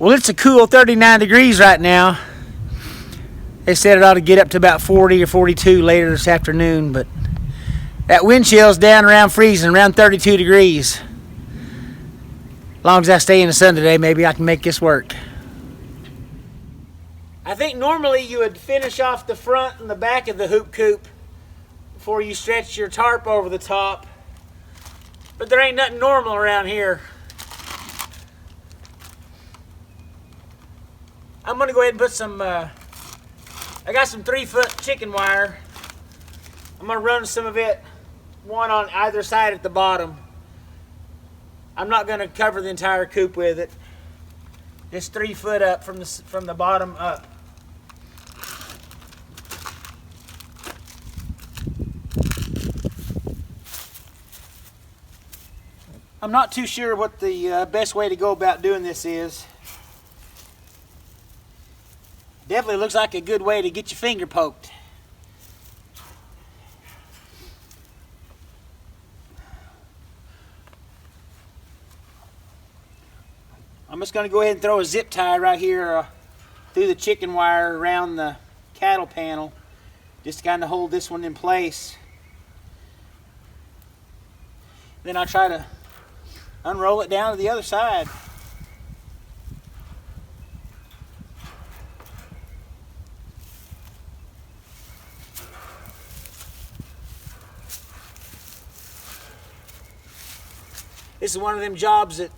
Well, it's a cool 39 degrees right now. They said it ought to get up to about 40 or 42 later this afternoon, but that wind chill's down around freezing, around 32 degrees. As long as I stay in the sun today, maybe I can make this work. I think normally you would finish off the front and the back of the hoop coop before you stretch your tarp over the top, but there ain't nothing normal around here. I'm gonna go ahead and put some, I got some 3-foot chicken wire. I'm gonna run some of it, one on either side at the bottom. I'm not gonna cover the entire coop with it. Just 3 foot up from the bottom up. I'm not too sure what the best way to go about doing this is. Definitely looks like a good way to get your finger poked. I'm just going to go ahead and throw a zip tie right here through the chicken wire around the cattle panel, just to kind of hold this one in place. Then I'll try to unroll it down to the other side. This is one of them jobs that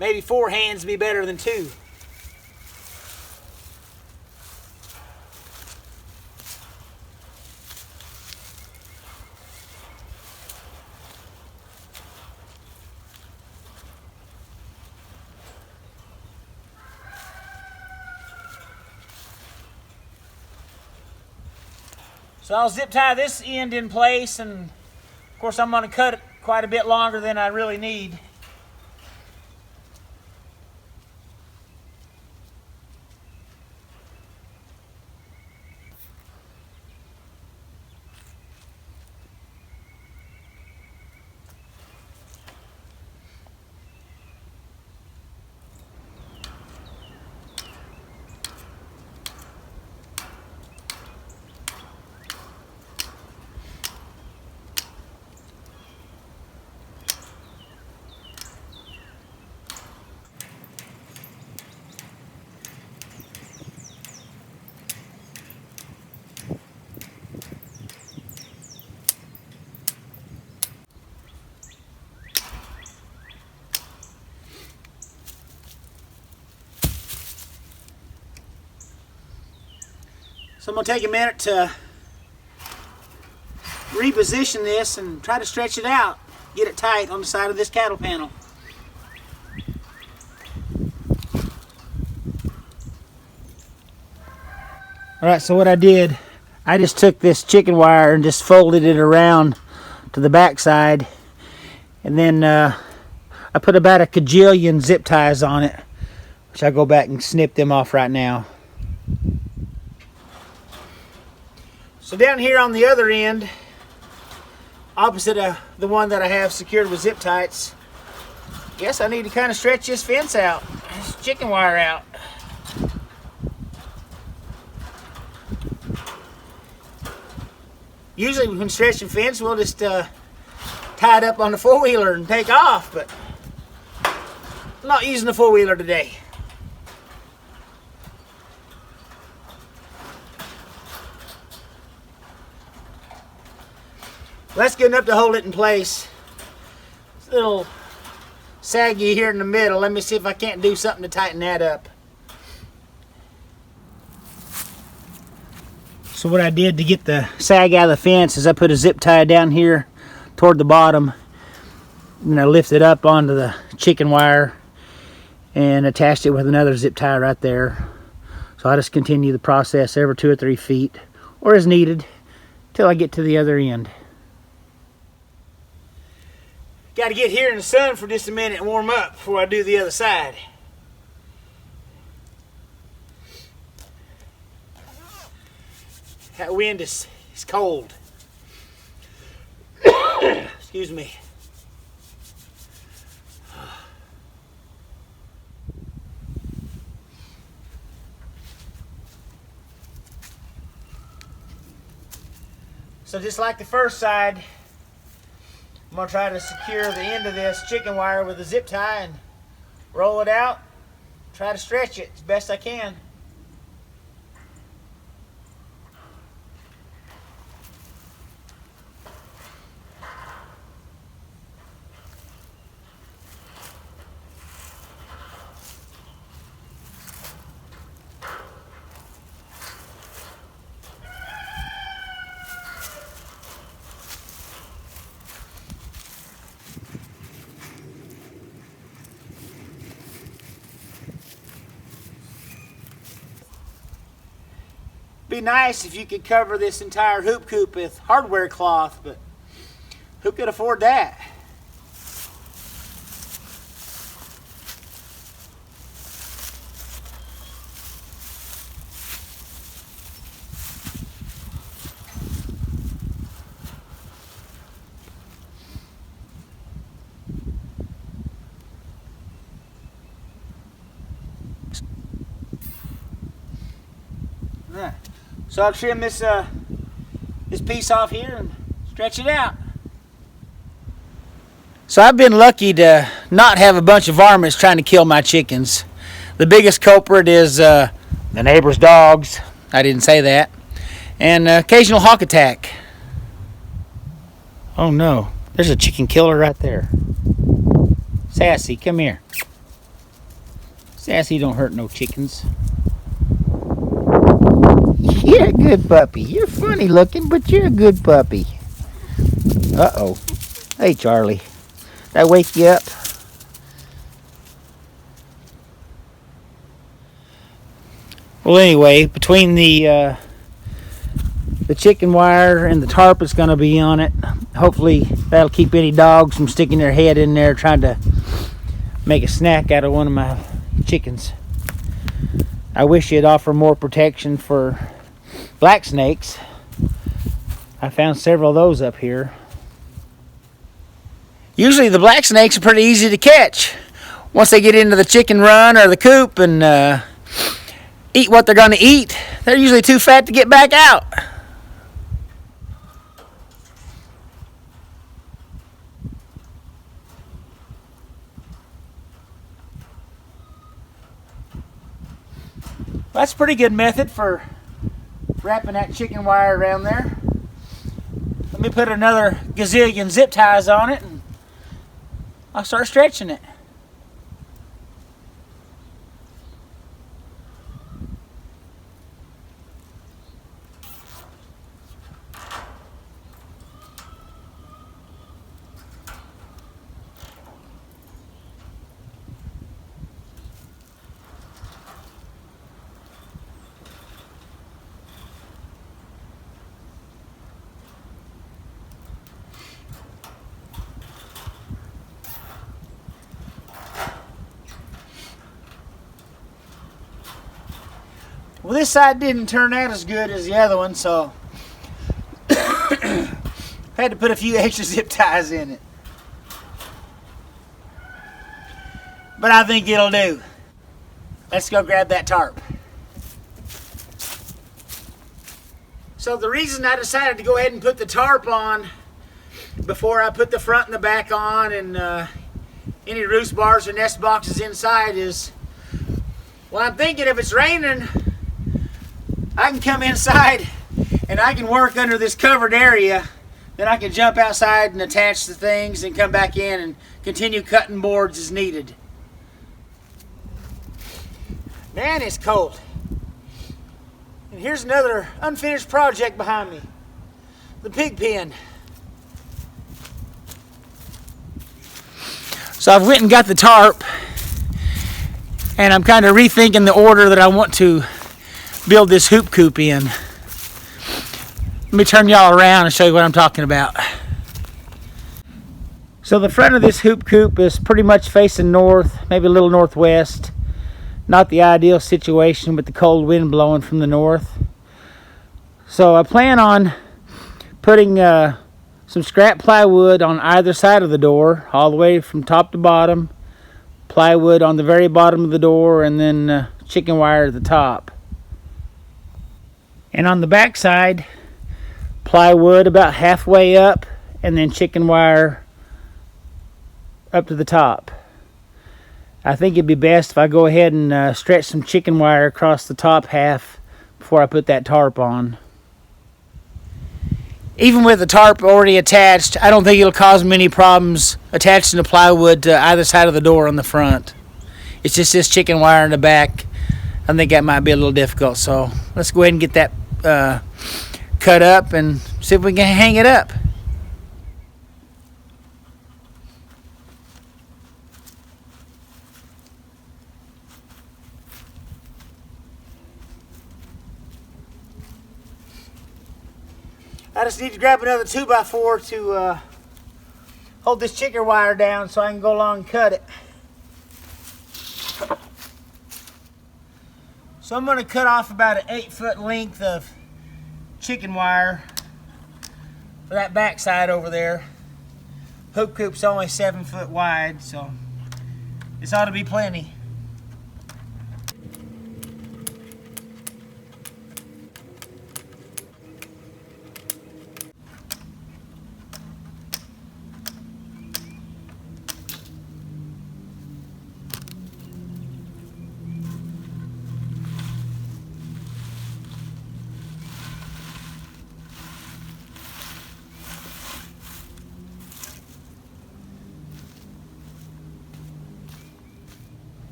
maybe 4 hands be better than 2. So I'll zip tie this end in place, and of course I'm going to cut it quite a bit longer than I really need. So I'm going to take a minute to reposition this and try to stretch it out, get it tight on the side of this cattle panel. Alright, so what I did, I just took this chicken wire and just folded it around to the back side, and then I put about a kajillion zip ties on it, which I'll go back and snip them off right now. So down here on the other end, opposite of the one that I have secured with zip ties, guess I need to kind of stretch this fence out, this chicken wire out. Usually when stretching fence, we'll just tie it up on the four-wheeler and take off, but I'm not using the four-wheeler today. That's good enough to hold it in place. It's a little saggy here in the middle. Let me see if I can't do something to tighten that up. So what I did to get the sag out of the fence is I put a zip tie down here toward the bottom, and I lifted up onto the chicken wire and attached it with another zip tie right there. So I just continue the process every 2 or 3 feet, or as needed, till I get to the other end. Got to get here in the sun for just a minute and warm up before I do the other side. That wind is cold. Excuse me. So just like the first side, I'm going to try to secure the end of this chicken wire with a zip tie and roll it out. Try to stretch it as best I can. Be nice if you could cover this entire hoop coop with hardware cloth, but who could afford that? Right. So I'll trim this piece off here and stretch it out. So I've been lucky to not have a bunch of varmints trying to kill my chickens. The biggest culprit is the neighbor's dogs. I didn't say that. And occasional hawk attack. Oh no, there's a chicken killer right there. Sassy, come here. Sassy don't hurt no chickens. You're a good puppy. You're funny looking, but you're a good puppy. Uh-oh. Hey, Charlie. Did I wake you up? Well, anyway, between the chicken wire and the tarp that's going to be on it, hopefully that'll keep any dogs from sticking their head in there trying to make a snack out of one of my chickens. I wish it'd offer more protection for black snakes. I found several of those up here. Usually the black snakes are pretty easy to catch. Once they get into the chicken run or the coop and eat what they're going to eat, they're usually too fat to get back out. That's a pretty good method for wrapping that chicken wire around there. Let me put another gazillion zip ties on it and I'll start stretching it. Well, this side didn't turn out as good as the other one, so had to put a few extra zip ties in it. But I think it'll do. Let's go grab that tarp. So the reason I decided to go ahead and put the tarp on before I put the front and the back on and any roost bars or nest boxes inside is, well, I'm thinking if it's raining, I can come inside and I can work under this covered area. Then I can jump outside and attach the things and come back in and continue cutting boards as needed. Man, it's cold. And here's another unfinished project behind me. The pig pen. So I've went and got the tarp and I'm kind of rethinking the order that I want to build this hoop coop in. Let me turn y'all around and show you what I'm talking about. So the front of this hoop coop is pretty much facing north, maybe a little northwest. Not the ideal situation with the cold wind blowing from the north. So I plan on putting some scrap plywood on either side of the door, all the way from top to bottom. Plywood on the very bottom of the door, and then chicken wire at the top. And on the back side, plywood about halfway up, and then chicken wire up to the top. I think it'd be best if I go ahead and stretch some chicken wire across the top half before I put that tarp on. Even with the tarp already attached, I don't think it'll cause me any problems attaching the plywood to either side of the door on the front. It's just this chicken wire in the back. I think that might be a little difficult, so let's go ahead and get that cut up and see if we can hang it up. I just need to grab another 2x4 to hold this chicken wire down so I can go along and cut it. So I'm going to cut off about an 8-foot length of chicken wire for that back side over there. Hoop coop's only 7 foot wide, so this ought to be plenty.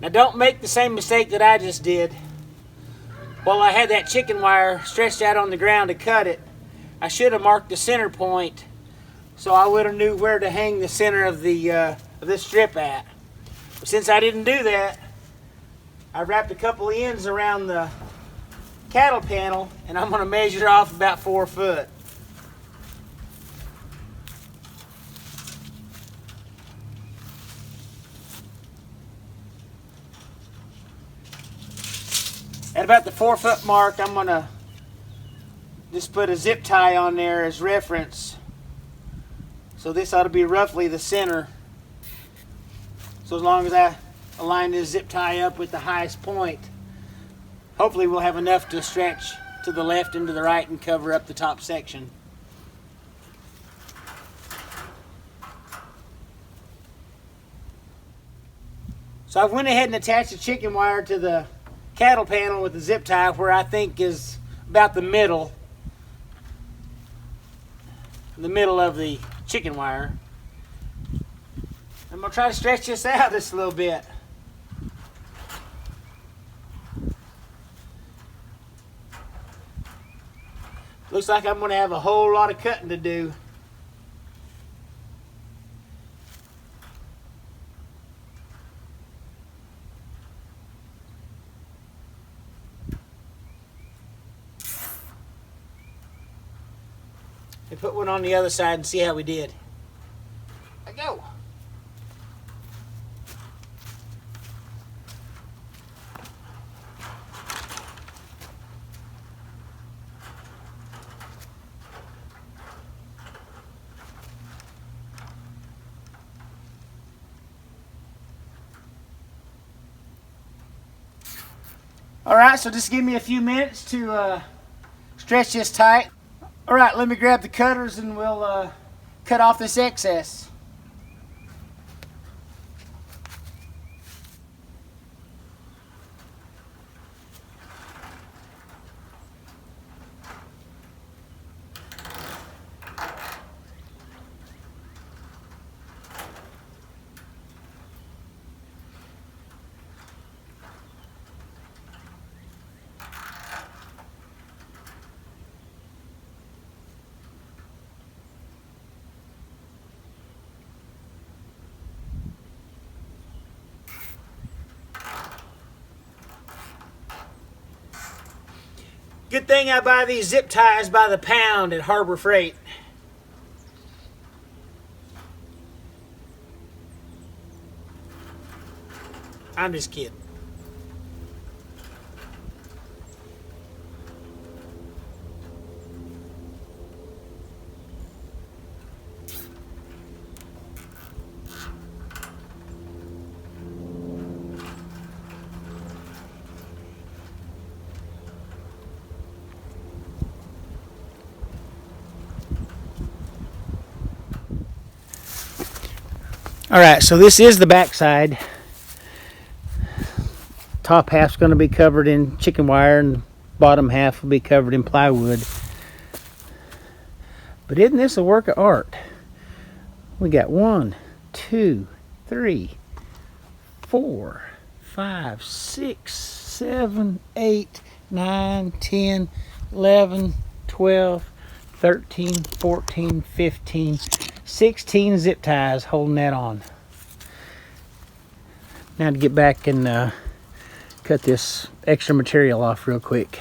Now don't make the same mistake that I just did. While I had that chicken wire stretched out on the ground to cut it, I should have marked the center point so I would have knew where to hang the center of this strip at. But since I didn't do that, I wrapped a couple of ends around the cattle panel, and I'm going to measure off about 4 foot. At about the 4 foot mark, I'm going to just put a zip tie on there as reference. So this ought to be roughly the center. So as long as I align this zip tie up with the highest point, hopefully we'll have enough to stretch to the left and to the right and cover up the top section. So I went ahead and attached the chicken wire to the cattle panel with the zip tie where I think is about the middle of the chicken wire. I'm going to try to stretch this out just a little bit. Looks like I'm going to have a whole lot of cutting to do. And put one on the other side and see how we did. There we go. All right, so just give me a few minutes to stretch this tight. All right, let me grab the cutters and we'll cut off this excess. Good thing I buy these zip ties by the pound at Harbor Freight. I'm just kidding. Alright, so this is the back side. Top half's going to be covered in chicken wire and bottom half will be covered in plywood. But isn't this a work of art? We got 1, 2, 3, 4, 5, 6, 7, 8, 9, 10, 11, 12, 13, 14, 15, 16 zip ties holding that on. Now to get back and cut this extra material off real quick.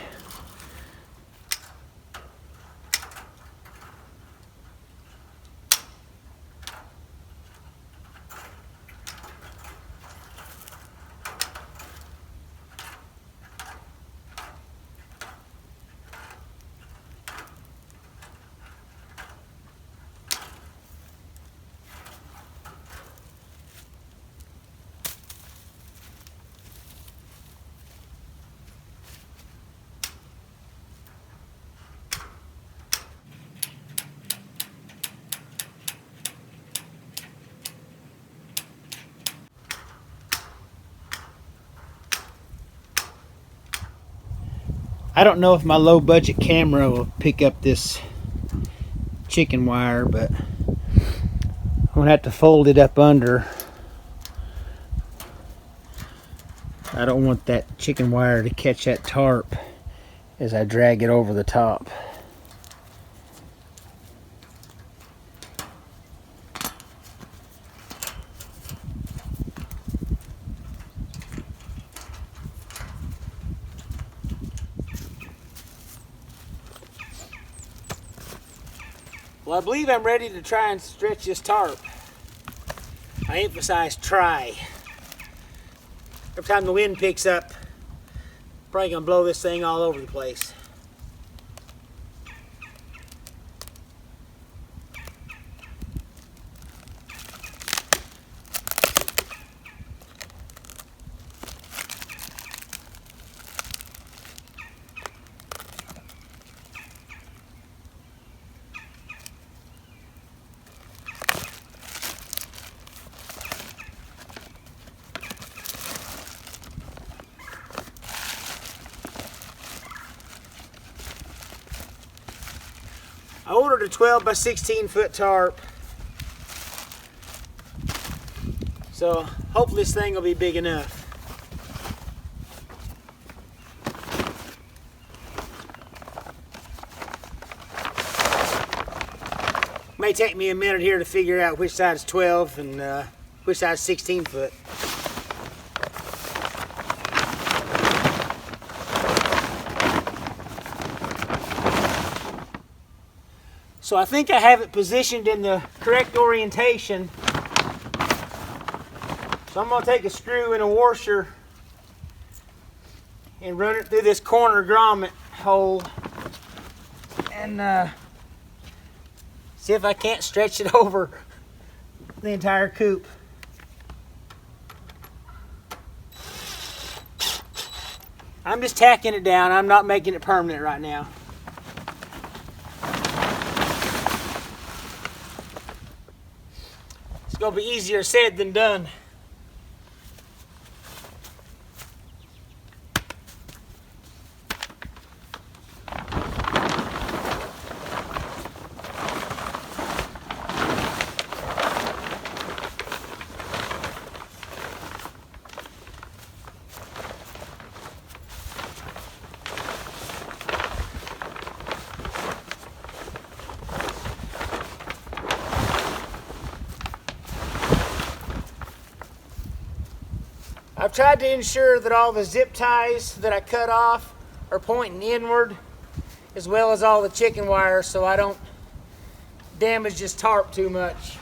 I don't know if my low budget camera will pick up this chicken wire, but I'm gonna have to fold it up under. I don't want that chicken wire to catch that tarp as I drag it over the top. Well, I believe I'm ready to try and stretch this tarp. I emphasize try. Every time the wind picks up, probably gonna blow this thing all over the place. I ordered a 12 by 16 foot tarp, so hopefully this thing will be big enough. May take me a minute here to figure out which side's 12 and which side's 16 foot. So I think I have it positioned in the correct orientation. So I'm going to take a screw and a washer and run it through this corner grommet hole and see if I can't stretch it over the entire coop. I'm just tacking it down. I'm not making it permanent right now. It's going to be easier said than done. I've tried to ensure that all the zip ties that I cut off are pointing inward, as well as all the chicken wire, so I don't damage this tarp too much.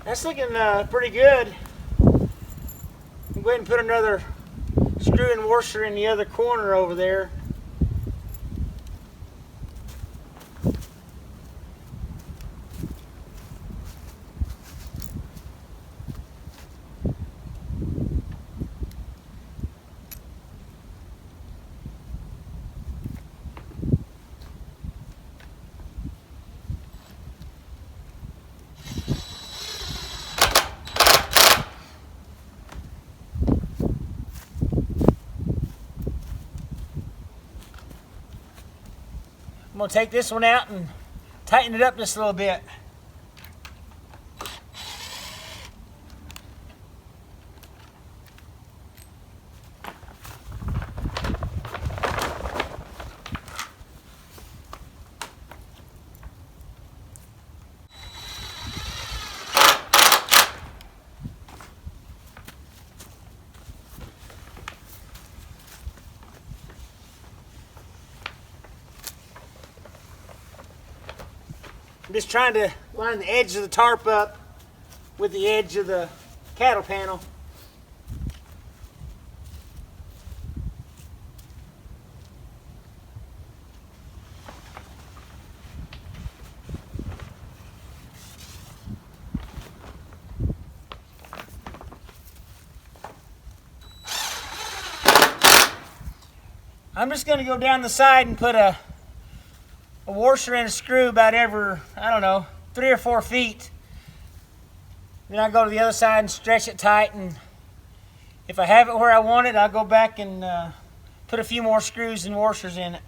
That's looking pretty good. I'm going to go ahead and put another screw and washer in the other corner over there. I'm going to take this one out and tighten it up just a little bit. I'm just trying to line the edge of the tarp up with the edge of the cattle panel. I'm just going to go down the side and put a washer and a screw about every, I don't know, 3 or 4 feet. Then I go to the other side and stretch it tight, and if I have it where I want it, I'll go back and put a few more screws and washers in it.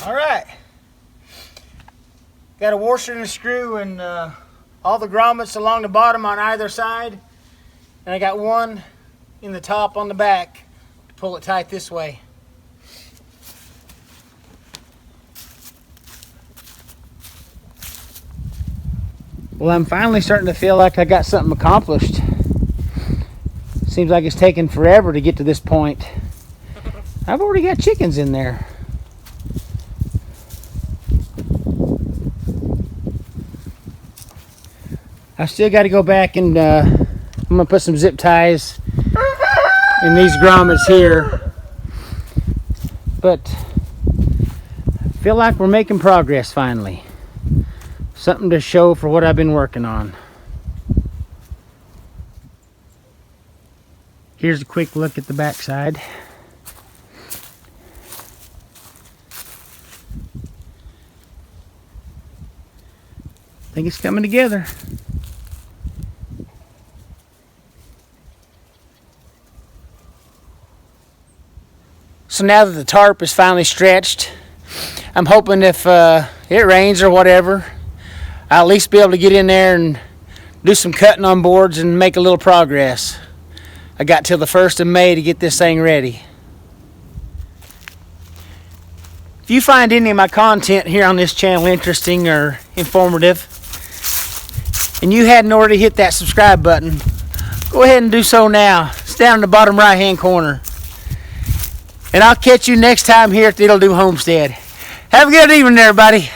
All right, got a washer and a screw and all the grommets along the bottom on either side, and I got one in the top on the back to pull it tight this way. Well, I'm finally starting to feel like I got something accomplished. Seems like it's taken forever to get to this point. I've already got chickens in there. I still got to go back and I'm going to put some zip ties in these grommets here. But I feel like we're making progress finally. Something to show for what I've been working on. Here's a quick look at the backside. I think it's coming together. So now that the tarp is finally stretched, I'm hoping if it rains or whatever, I'll at least be able to get in there and do some cutting on boards and make a little progress. I got till the 1st of May to get this thing ready. If you find any of my content here on this channel interesting or informative, and you hadn't already hit that subscribe button, go ahead and do so now. It's down in the bottom right hand corner. And I'll catch you next time here at the It'll Do Homestead. Have a good evening, everybody.